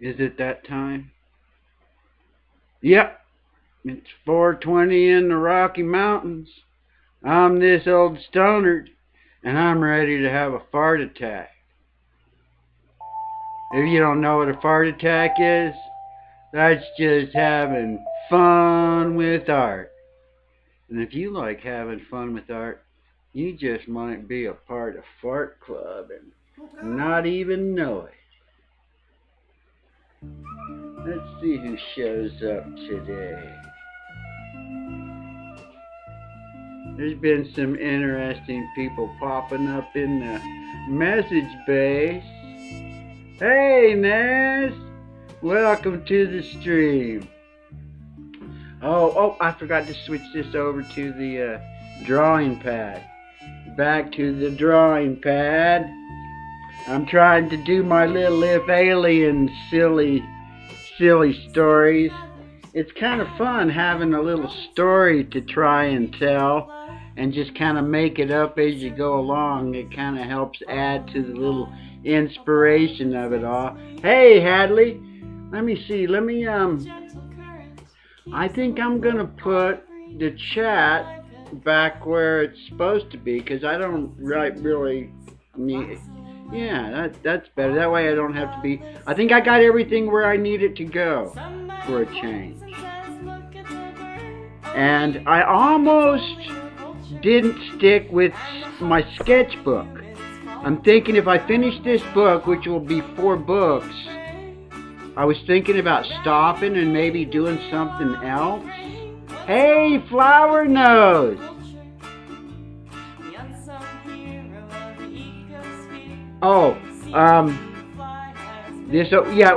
Is it that time? Yep, it's 4:20 in the Rocky Mountains. I'm this old Stonerd, and I'm ready to have a fart attack. If you don't know what a fart attack is, that's just having fun with art. And if you like having fun with art, you just might be a part of Fart Club and not even know it. Let's see who shows up today. There's been some interesting people popping up in the message base. Hey, Naz! Welcome to the stream. Oh, I forgot to switch this over to the drawing pad. Back to the drawing pad. I'm trying to do my little if alien silly stories. It's kind of fun having a little story to try and tell and just kind of make it up as you go along. It kind of helps add to the little inspiration of it all. Hey, Hadley, let me see. I think I'm going to put the chat back where it's supposed to be because I don't really need. Yeah, that's better. That way I don't have to be. I think I got everything where I need it to go for a change. And I almost didn't stick with my sketchbook. I'm thinking if I finish this book, which will be 4 books, I was thinking about stopping and maybe doing something else. Hey, Flower Nose! Oh,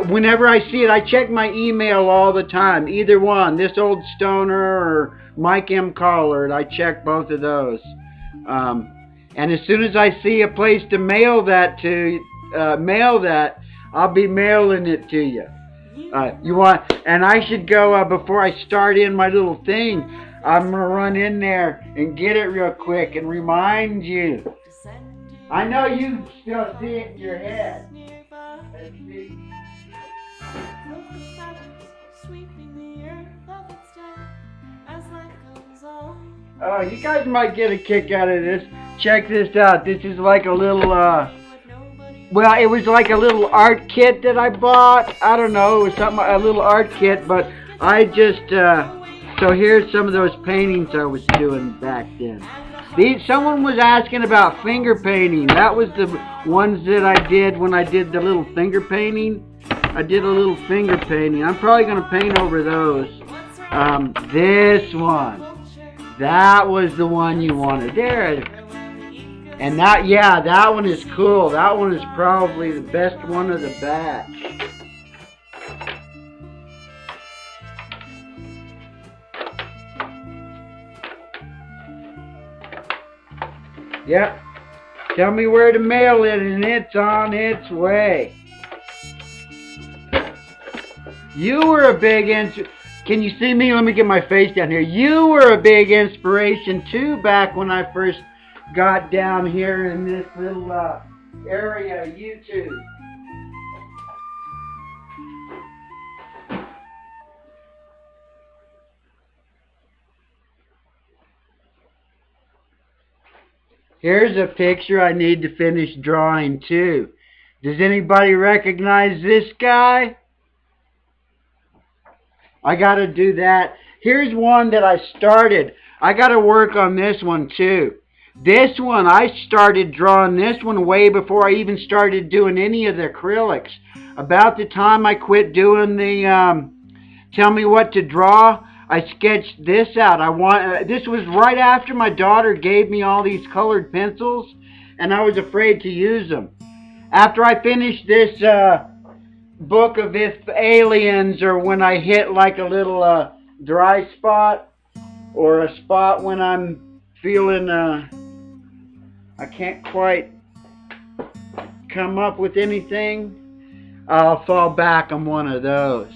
whenever I see it, I check my email all the time. Either one, this old Stoner or Mike M. Collard, I check both of those. And as soon as I see a place to mail that, I'll be mailing it to you. And I should go, before I start in my little thing, I'm going to run in there and get it real quick and remind you. I know you still see it in your head. Oh, you guys might get a kick out of this. Check this out. This is like a little, well, it was like a little art kit that I bought. I don't know, it was a little art kit, but I just, so here's some of those paintings I was doing back then. Someone was asking about finger painting. That was the ones that I did when I did the little finger painting. I did a little finger painting. I'm probably going to paint over those. This one. That was the one you wanted. There. And that one is cool. That one is probably the best one of the batch. Yep. Tell me where to mail it and it's on its way. You were a big Can you see me? Let me get my face down here. You were a big inspiration too back when I first got down here in this little area, YouTube. Here's a picture I need to finish drawing too. Does anybody recognize this guy? I gotta do that. Here's one that I started. I gotta work on this one too. This one, I started drawing this one way before I even started doing any of the acrylics. About the time I quit doing the tell me what to draw, I sketched this out. This was right after my daughter gave me all these colored pencils, and I was afraid to use them. After I finished this book of if aliens, or when I hit like a little dry spot, or a spot when I'm feeling I can't quite come up with anything, I'll fall back on one of those.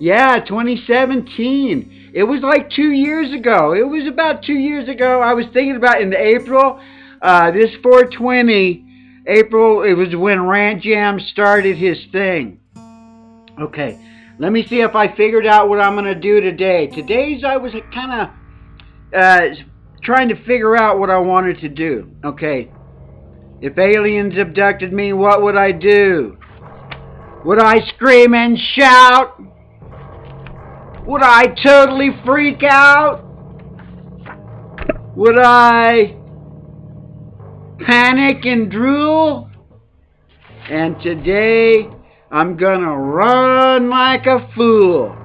Yeah, 2017. It was like 2 years ago. It was about 2 years ago. I was thinking about in April, this 420, April, it was when Rant Jam started his thing. Okay, let me see if I figured out what I'm going to do today. Today's I was kind of trying to figure out what I wanted to do. Okay, if aliens abducted me, what would I do? Would I scream and shout? Would I totally freak out? Would I panic and drool? And today, I'm gonna run like a fool.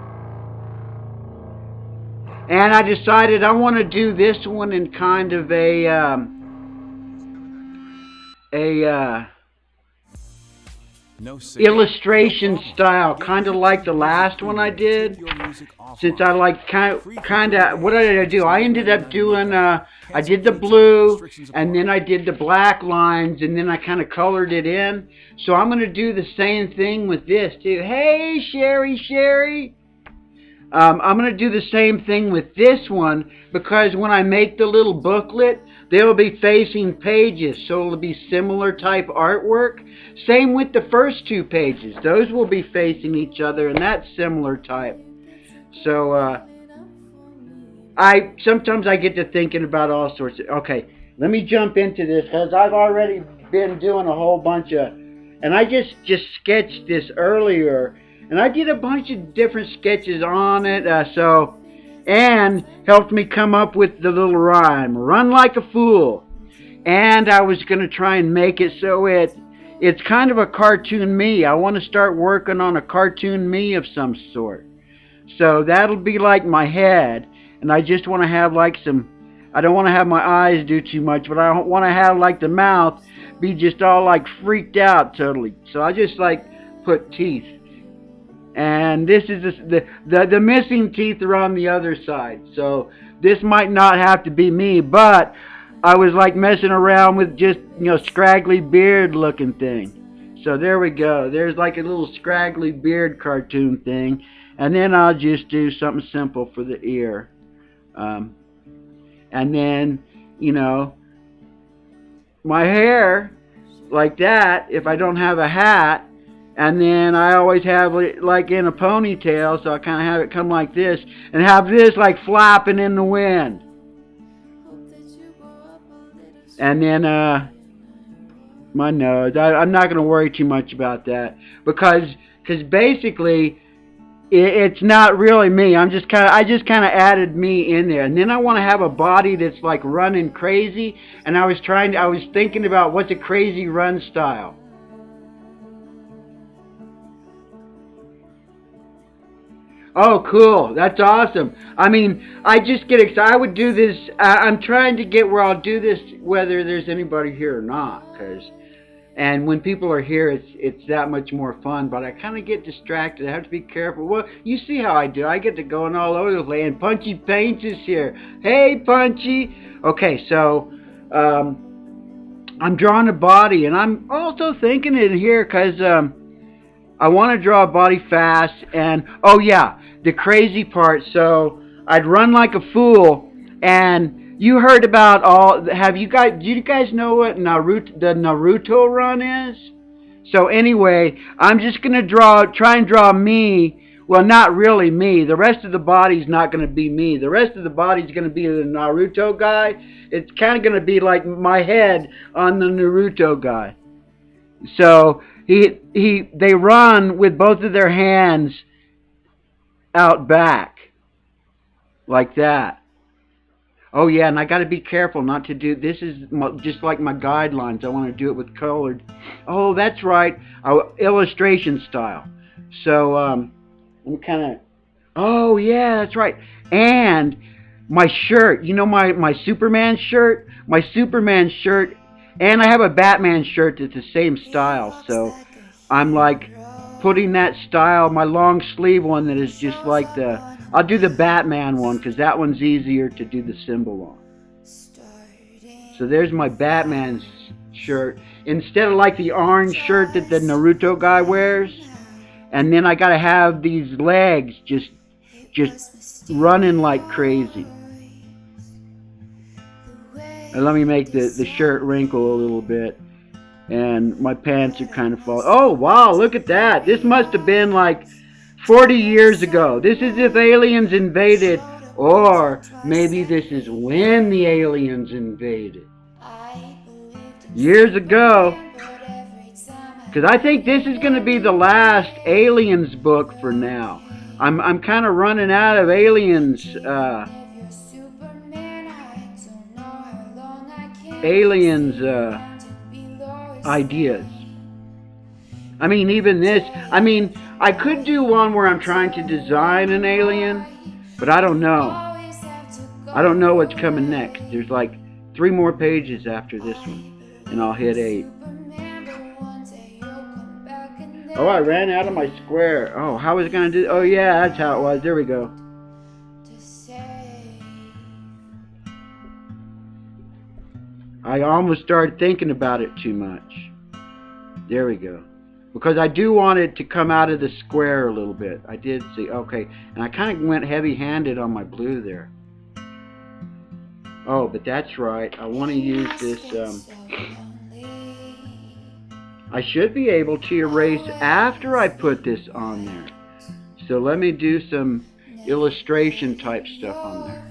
And I decided I want to do this one in kind of a illustration style, kind of like the last one I did. Since I like kind of, what did I do? I ended up doing, I did the blue, and then I did the black lines, and then I kind of colored it in. So I'm going to do the same thing with this too. Hey, Sherry. I'm going to do the same thing with this one, because when I make the little booklet, they'll be facing pages, so it'll be similar type artwork. Same with the first two pages. Those will be facing each other, and that's similar type. So, sometimes I get to thinking about all sorts of... Okay, let me jump into this, because I've already been doing a whole bunch of... And I just sketched this earlier, and I did a bunch of different sketches on it, and helped me come up with the little rhyme, run like a fool. And I was going to try and make it so it's kind of a cartoon me. I want to start working on a cartoon me of some sort. So that'll be like my head, and I just want to have like some, I don't want to have my eyes do too much, but I want to have like the mouth be just all like freaked out totally. So I just like put teeth. And this is the missing teeth are on the other side. So this might not have to be me, but I was like messing around with just, scraggly beard looking thing. So there we go. There's like a little scraggly beard cartoon thing. And then I'll just do something simple for the ear. And then, my hair like that, if I don't have a hat. And then I always have it like in a ponytail, so I kind of have it come like this, and have this like flapping in the wind. And then my nose. I'm not going to worry too much about that, because basically it's not really me. I just kind of added me in there. And then I want to have a body that's like running crazy, and I was thinking about what's a crazy run style. Oh, cool. That's awesome. I mean, I just get excited. I would do this. I'm trying to get where I'll do this whether there's anybody here or not. And when people are here, it's that much more fun. But I kind of get distracted. I have to be careful. Well, you see how I do. I get to going all over the place. And Punchy Paints is here. Hey, Punchy. Okay, so I'm drawing a body. And I'm also thinking in here because... I want to draw a body fast, and oh yeah, the crazy part. So I'd run like a fool, and you heard about all. Do you guys know what the Naruto run is? So anyway, I'm just gonna try and draw me. Well, not really me. The rest of the body's not gonna be me. The rest of the body's gonna be the Naruto guy. It's kind of gonna be like my head on the Naruto guy. So. They run with both of their hands out back, like that. Oh yeah, and I got to be careful not to do, this is just like my guidelines. I want to do it with colored. Oh, that's right, illustration style. So, I'm kind of, oh yeah, that's right. And my shirt, my Superman shirt? My Superman shirt. And I have a Batman shirt that's the same style, so I'm like putting that style, my long sleeve one that is just like I'll do the Batman one because that one's easier to do the symbol on. So there's my Batman shirt, instead of like the orange shirt that the Naruto guy wears. And then I gotta have these legs just running like crazy. Let me make the shirt wrinkle a little bit. And my pants are kind of falling. Oh, wow, look at that. This must have been like 40 years ago. This is if aliens invaded, or maybe this is when the aliens invaded. Years ago. Because I think this is going to be the last aliens book for now. I'm kind of running out of aliens ideas. I mean, even this. I mean, I could do one where I'm trying to design an alien, but I don't know. I don't know what's coming next. There's like 3 more pages after this one, and I'll hit 8. Oh, I ran out of my square. Oh, how was I going to do? Oh, yeah, that's how it was. There we go. I almost started thinking about it too much. There we go. Because I do want it to come out of the square a little bit. I did see. Okay. And I kind of went heavy-handed on my blue there. Oh, but that's right. I want to use this. I should be able to erase after I put this on there. So let me do some illustration type stuff on there.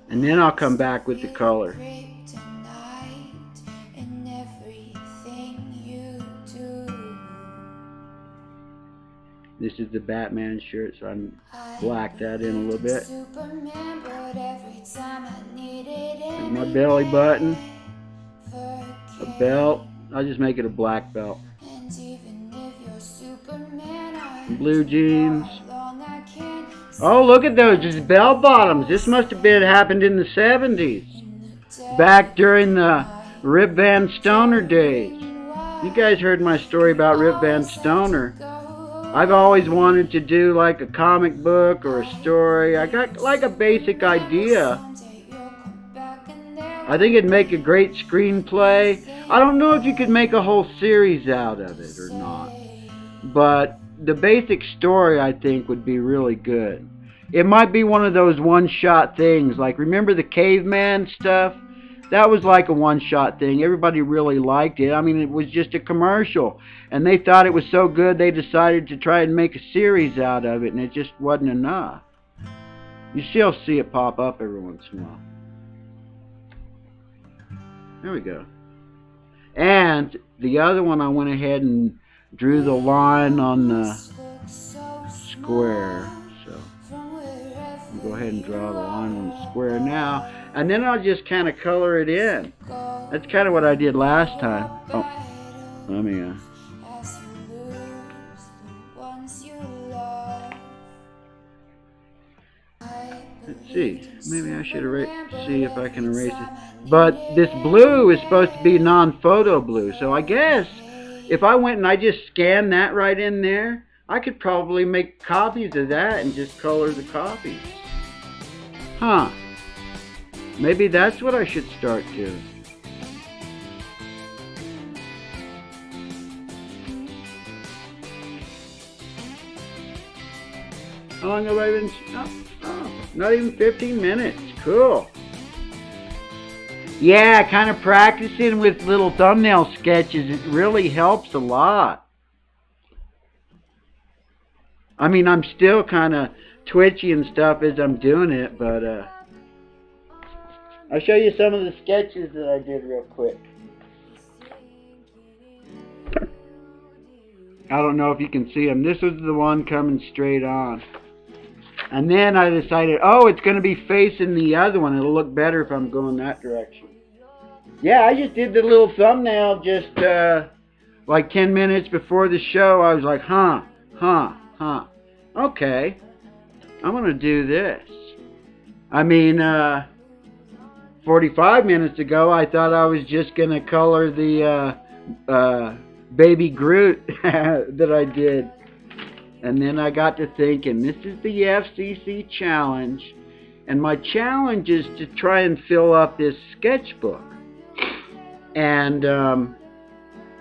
And then I'll come back with the color. This is the Batman shirt, so I'm black that in a little bit. There's my belly button. A belt. I'll just make it a black belt. Blue jeans. Oh, look at those, just bell bottoms. This must have happened in the 70s. Back during the Rip Van Stonerd days. You guys heard my story about Rip Van Stonerd. I've always wanted to do like a comic book or a story. I got like a basic idea. I think it'd make a great screenplay. I don't know if you could make a whole series out of it or not. But the basic story, I think, would be really good. It might be one of those one-shot things. Like, remember the caveman stuff? That was like a one-shot thing. Everybody really liked it. I mean, it was just a commercial. And they thought it was so good, they decided to try and make a series out of it, and it just wasn't enough. You still see it pop up every once in a while. There we go. And the other one, I went ahead and drew the line on the square. So I'll go ahead and draw the line on the square now. And then I'll just kind of color it in. That's kind of what I did last time. Oh, let me... Let's see. Maybe I should see if I can erase it. But this blue is supposed to be non-photo blue. So I guess if I went and I just scanned that right in there, I could probably make copies of that and just color the copies. Huh. Maybe that's what I should start doing. How long have I been... not even 15 minutes. Cool. Yeah, kind of practicing with little thumbnail sketches, it really helps a lot. I mean, I'm still kind of twitchy and stuff as I'm doing it, but I'll show you some of the sketches that I did real quick. I don't know if you can see them. This was the one coming straight on. And then I decided, oh, it's going to be facing the other one. It'll look better if I'm going that direction. Yeah, I just did the little thumbnail just like 10 minutes before the show. I was like, huh. Okay, I'm going to do this. I mean, 45 minutes ago, I thought I was just going to color the baby Groot that I did. And then I got to thinking, this is the FCC challenge. And my challenge is to try and fill up this sketchbook. And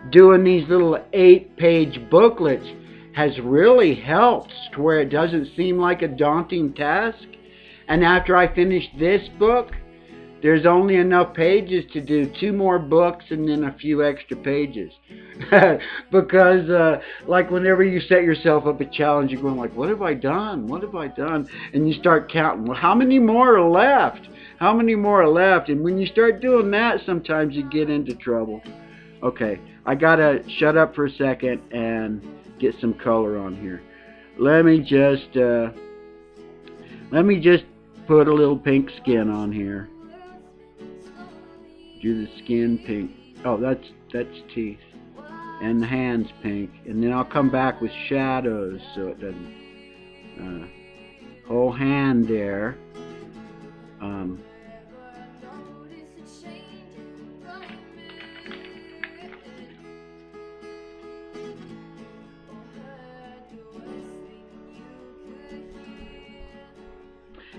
doing these little 8-page booklets has really helped to where it doesn't seem like a daunting task. And after I finish this book, there's only enough pages to do 2 more books and then a few extra pages. Because like whenever you set yourself up a challenge, you're going like, what have I done? What have I done? And you start counting, well, how many more are left? How many more are left? And when you start doing that, sometimes you get into trouble. Okay, I gotta shut up for a second and get some color on here. Let me just put a little pink skin on here. Do the skin pink. Oh, that's teeth. And the hands pink. And then I'll come back with shadows so it doesn't whole hand there.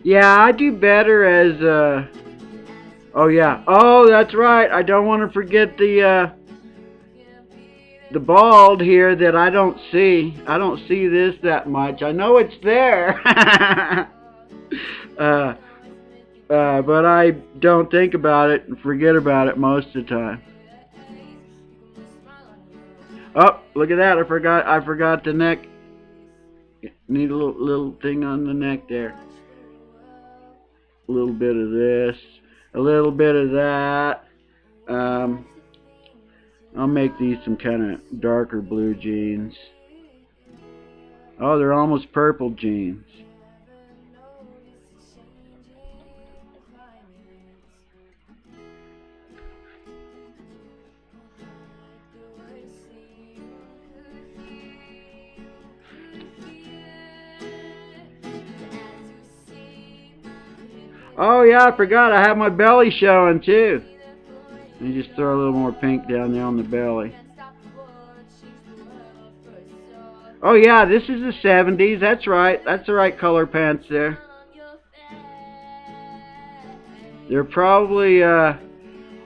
Yeah, I do better as oh yeah. Oh, that's right. I don't want to forget the bald here that I don't see. I don't see this that much. I know it's there. But I don't think about it and forget about it most of the time. Oh, look at that. I forgot the neck. Need a little thing on the neck there. A little bit of this, a little bit of that. I'll make these some kind of darker blue jeans. Oh, they're almost purple jeans. Oh yeah, I forgot I have my belly showing too. Let me just throw a little more pink down there on the belly. Oh yeah, this is the 70s. That's right. That's the right color pants there. They're probably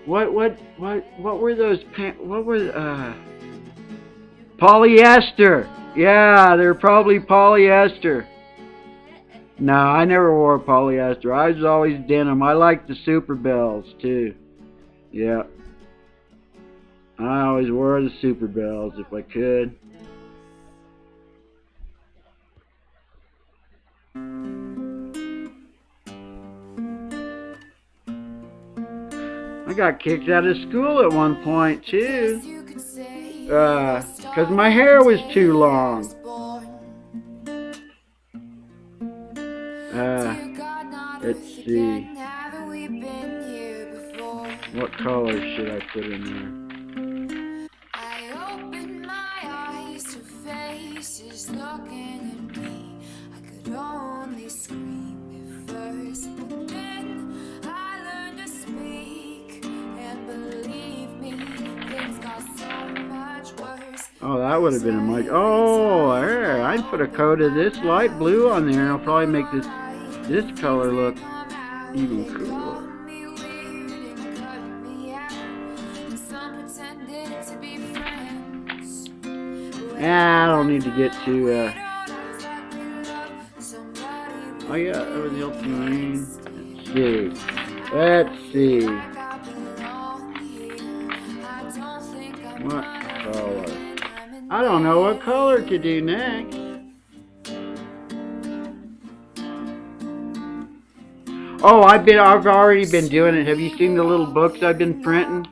what were those pants? What were polyester? Yeah, they're probably polyester. No, I never wore polyester. I was always denim. I liked the Super Bells too. Yeah. I always wore the Super Bells if I could. I got kicked out of school at one point too. 'Cause my hair was too long. Let's see. What color should I put in there? I opened my eyes to faces looking at me. I could only scream at first, but then I learned to speak, and believe me, things got so much worse. Oh, that would have been a much. Oh, there! I'd put a coat of this light blue on there, and I'll probably make this color look even cooler. I don't need to get too oh yeah, that was the ultramarine. Let's see. What color? I don't know what color to do next. Oh, I've already been doing it. Have you seen the little books I've been printing?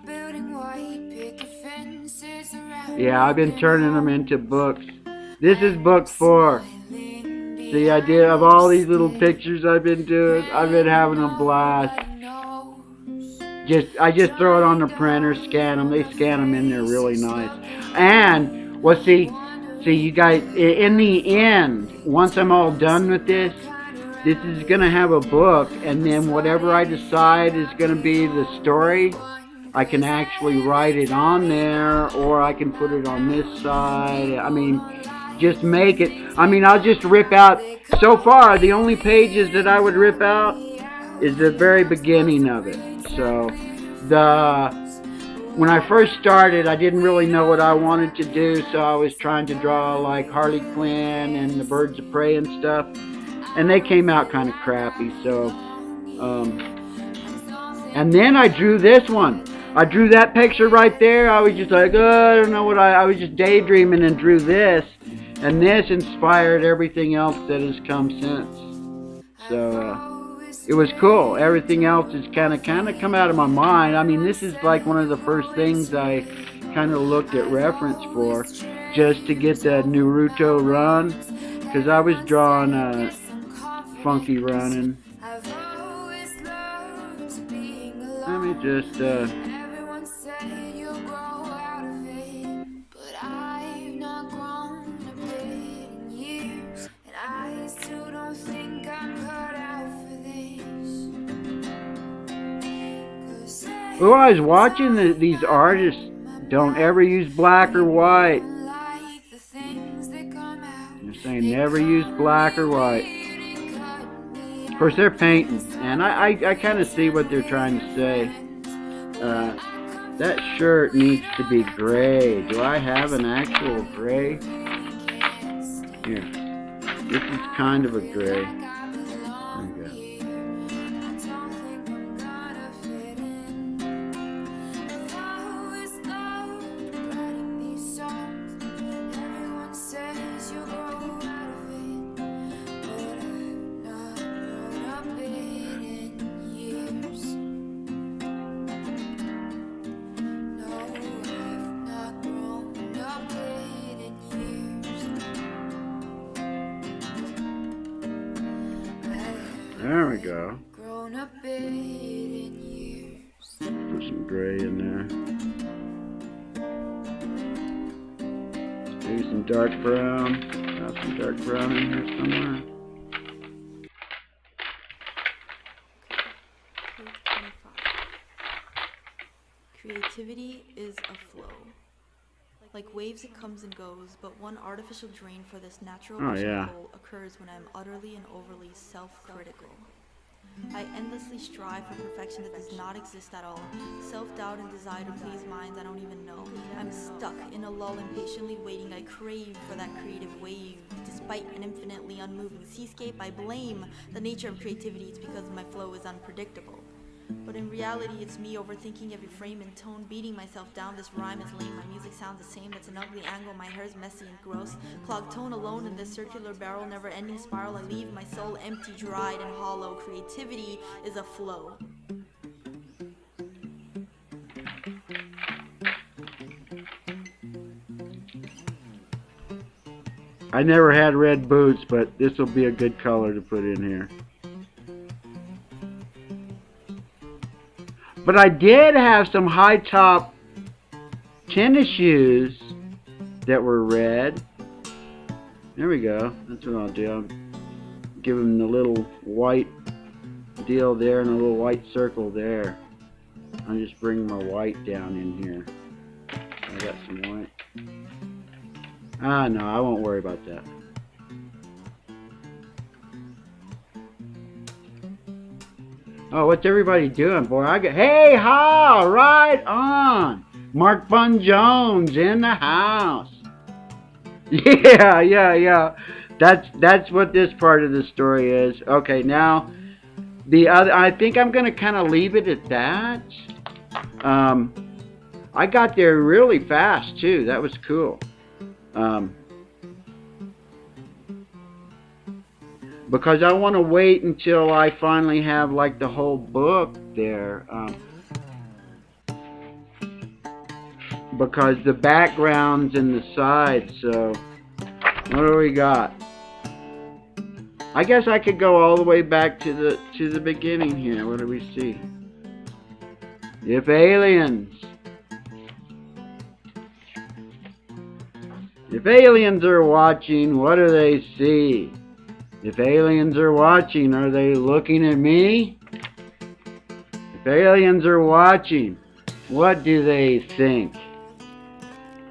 Yeah, I've been turning them into books. This is book 4. See, I did of all these little pictures I've been doing. I've been having a blast. I just throw it on the printer, scan them. They scan them in there really nice. And well, see, you guys. In the end, once I'm all done with this is gonna have a book, and then whatever I decide is gonna be the story, I can actually write it on there, or I can put it on this side. I mean, just make it. I mean, I'll just rip out. So far, the only pages that I would rip out is the very beginning of it. So when I first started, I didn't really know what I wanted to do, so I was trying to draw like Harley Quinn and the Birds of Prey and stuff, and they came out kind of crappy. So, and then I drew this one. I drew that picture right there. I was just like, oh, I don't know what I was just daydreaming and drew this, and this inspired everything else that has come since. So it was cool. Everything else is kind of come out of my mind. I mean, this is like one of the first things I kind of looked at reference for, just to get that Naruto run, because I was drawing Funky Running. Let me just well, I was watching these artists don't ever use black or white. They're saying never use black or white. Of course, they're painting, and I kind of see what they're trying to say. That shirt needs to be gray. Do I have an actual gray? Here. This is kind of a gray. There we go. There we go. Put some gray in there. Maybe some dark brown. Got some dark brown in here somewhere. Creativity is a flow. Like waves, it comes and goes, but one artificial drain for this natural pull occurs when I'm utterly and overly self-critical. I endlessly strive for perfection that does not exist at all. Self-doubt and desire to please minds I don't even know. I'm stuck in a lull, impatiently waiting. I crave for that creative wave. Despite an infinitely unmoving seascape, I blame the nature of creativity. It's because my flow is unpredictable. But in reality, it's me overthinking every frame and tone, beating myself down. This rhyme is lame, my music sounds the same. It's an ugly angle, my hair's messy and gross. Clogged tone alone in this circular barrel, never-ending spiral. I leave my soul empty, dried, and hollow. Creativity is a flow. I never had red boots, but this will be a good color to put in here. But I did have some high top tennis shoes that were red. There we go. That's what I'll do. I'll give them the little white deal there and a little white circle there. I'll just bring my white down in here. I got some white. No, I won't worry about that. Oh, what's everybody doing, boy? Hey, ha! Right on! Mark Bun Jones in the house. Yeah. That's what this part of the story is. Okay, now the other. I think I'm gonna kind of leave it at that. I got there really fast too. That was cool. Because I want to wait until I finally have like the whole book there. Because the background's in the sides, so what do we got? I guess I could go all the way back to the beginning here. What do we see? If aliens are watching, what do they see? If aliens are watching, are they looking at me? If aliens are watching, what do they think?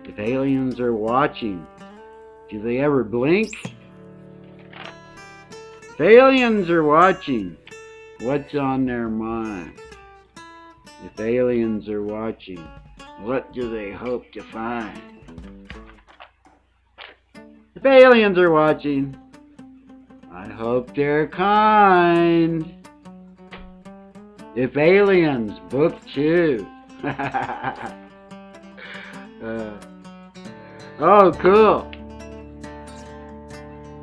If aliens are watching, do they ever blink? If aliens are watching, what's on their mind? If aliens are watching, What do they hope to find? If aliens are watching, I hope they're kind. If Aliens, Book 2. Oh, cool.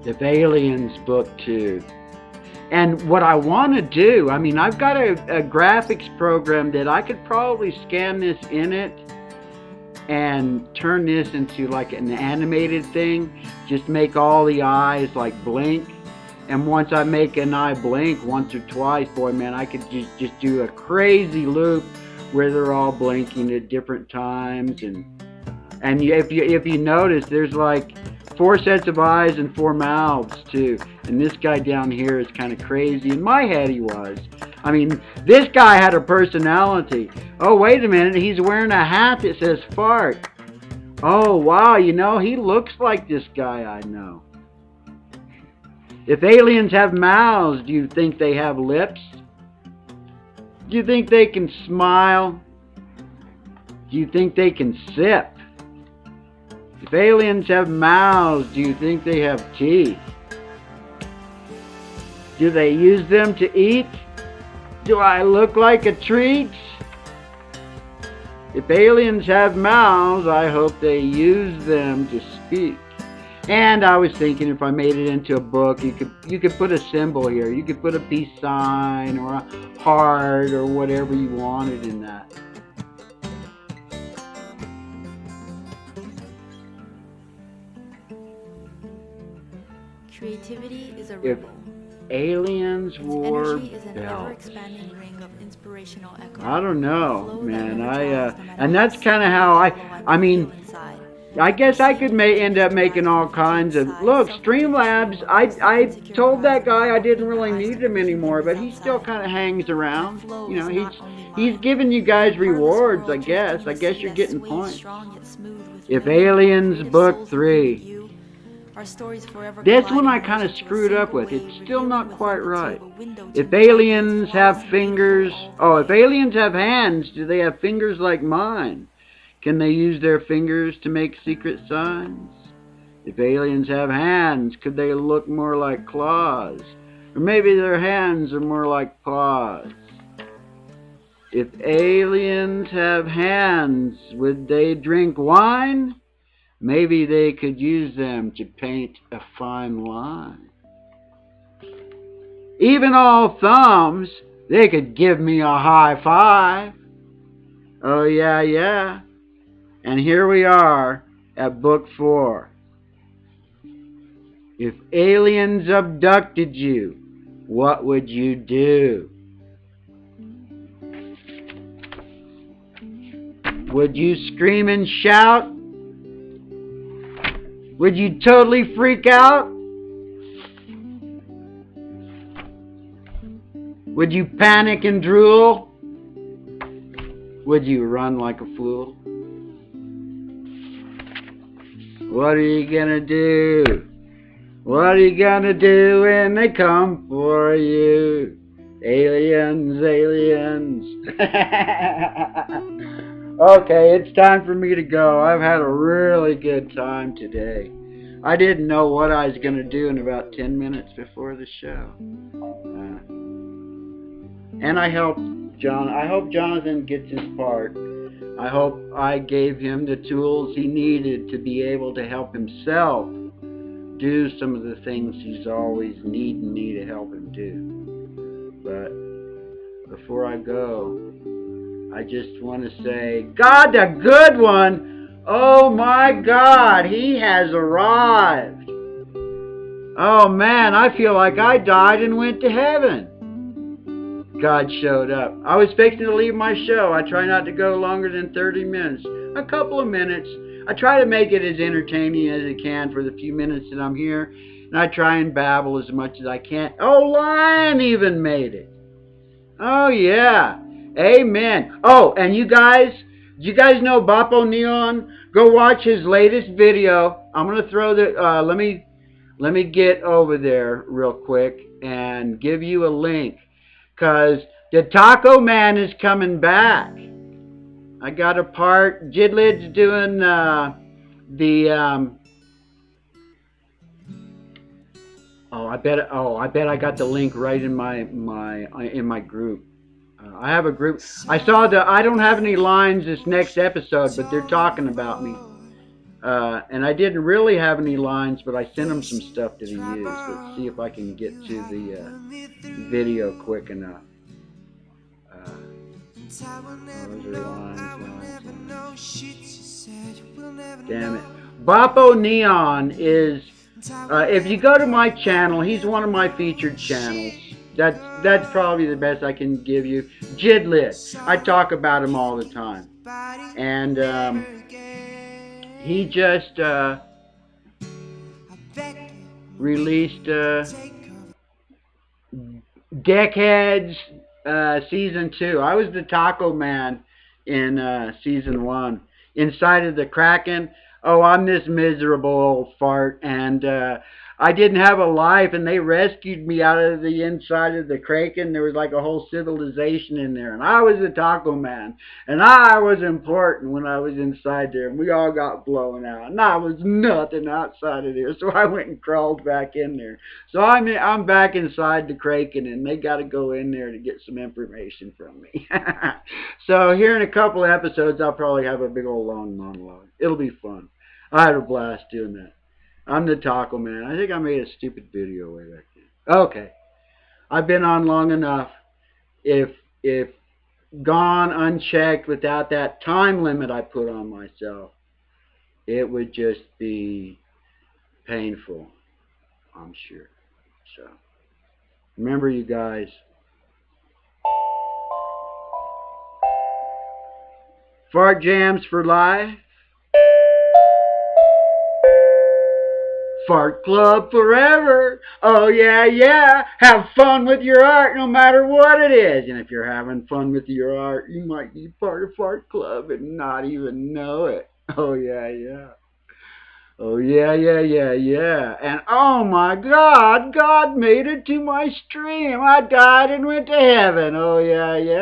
If Aliens, Book 2. And what I want to do, I mean, I've got a graphics program that I could probably scan this in it and turn this into like an animated thing. Just make all the eyes like blink. And once I make an eye blink once or twice, boy, man, I could just do a crazy loop where they're all blinking at different times. And if you notice, there's like 4 sets of eyes and 4 mouths too. And this guy down here is kind of crazy. In my head, he was. I mean, this guy had a personality. Oh, wait a minute, he's wearing a hat that says fart. Oh, wow, you know, he looks like this guy I know. If aliens have mouths, do you think they have lips? Do you think they can smile? Do you think they can sip? If aliens have mouths, do you think they have teeth? Do they use them to eat? Do I look like a treat? If aliens have mouths, I hope they use them to speak. And I was thinking, if I made it into a book, you could put a symbol here. You could put a peace sign or a heart or whatever you wanted in that. Creativity is a ripple. Aliens wore Energy is an belts. ever-expanding ring of inspirational echo. I don't know, man. And that's kind of how I mean, I guess I could end up making all kinds of... Look, Streamlabs, I told that guy I didn't really need him anymore, but he still kind of hangs around. You know, he's giving you guys rewards, I guess. I guess you're getting points. If Aliens, Book 3. This one I kind of screwed up with. It's still not quite right. If aliens have fingers... Oh, if aliens have hands, do they have fingers like mine? Can they use their fingers to make secret signs? If aliens have hands, could they look more like claws? Or maybe their hands are more like paws. If aliens have hands, would they drink wine? Maybe they could use them to paint a fine line. Even all thumbs, they could give me a high five. Oh yeah, yeah. And here we are at Book 4. If aliens abducted you, what would you do? Would you scream and shout? Would you totally freak out? Would you panic and drool? Would you run like a fool? What are you gonna do? What are you gonna do when they come for you? Aliens, aliens. Okay, it's time for me to go. I've had a really good time today. I didn't know what I was gonna do in about 10 minutes before the show. And I hope Jonathan gets his part. I hope I gave him the tools he needed to be able to help himself do some of the things he's always needing me to help him do. But before I go, I just want to say, God, the good one! Oh my God, he has arrived! Oh man, I feel like I died and went to heaven. God showed up. I was fixing to leave my show. I try not to go longer than 30 minutes. A couple of minutes. I try to make it as entertaining as I can for the few minutes that I'm here. And I try and babble as much as I can. Oh, Lion even made it. Oh, yeah. Amen. Oh, and you guys know Boppo Neon? Go watch his latest video. I'm going to throw the... Let me get over there real quick and give you a link. Because the Taco Man is coming back. I got a part. Jidlid's doing the I bet I got the link right in my group. I have a group. I saw the. I don't have any lines this next episode, but they're talking about me. And I didn't really have any lines, but I sent him some stuff that he used. Let's see if I can get to the video quick enough. Those are lines. Damn it. Boppo Neon is, if you go to my channel, he's one of my featured channels. That's probably the best I can give you. Jidlid. I talk about him all the time. And he just released Deckheads Season 2. I was the Taco Man in Season 1. Inside of the Kraken, oh, I'm this miserable old fart, and I didn't have a life, and they rescued me out of the inside of the Kraken. There was like a whole civilization in there, and I was the Taco Man, and I was important when I was inside there, and we all got blown out, and I was nothing outside of there, so I went and crawled back in there. So I'm back inside the Kraken, and they got to go in there to get some information from me. So here in a couple of episodes, I'll probably have a big old long monologue. It'll be fun. I had a blast doing that. I'm the Taco Man. I think I made a stupid video way back then. Okay. I've been on long enough. If gone unchecked without that time limit I put on myself, it would just be painful, I'm sure. So, remember, you guys, fart jams for life. Fart Club forever. Oh yeah, yeah. Have fun with your art no matter what it is. And if you're having fun with your art, you might be part of Fart Club and not even know it. Oh yeah, yeah. Oh yeah, yeah, yeah, yeah. And oh my God, God made it to my stream. I died and went to heaven. Oh yeah, yeah.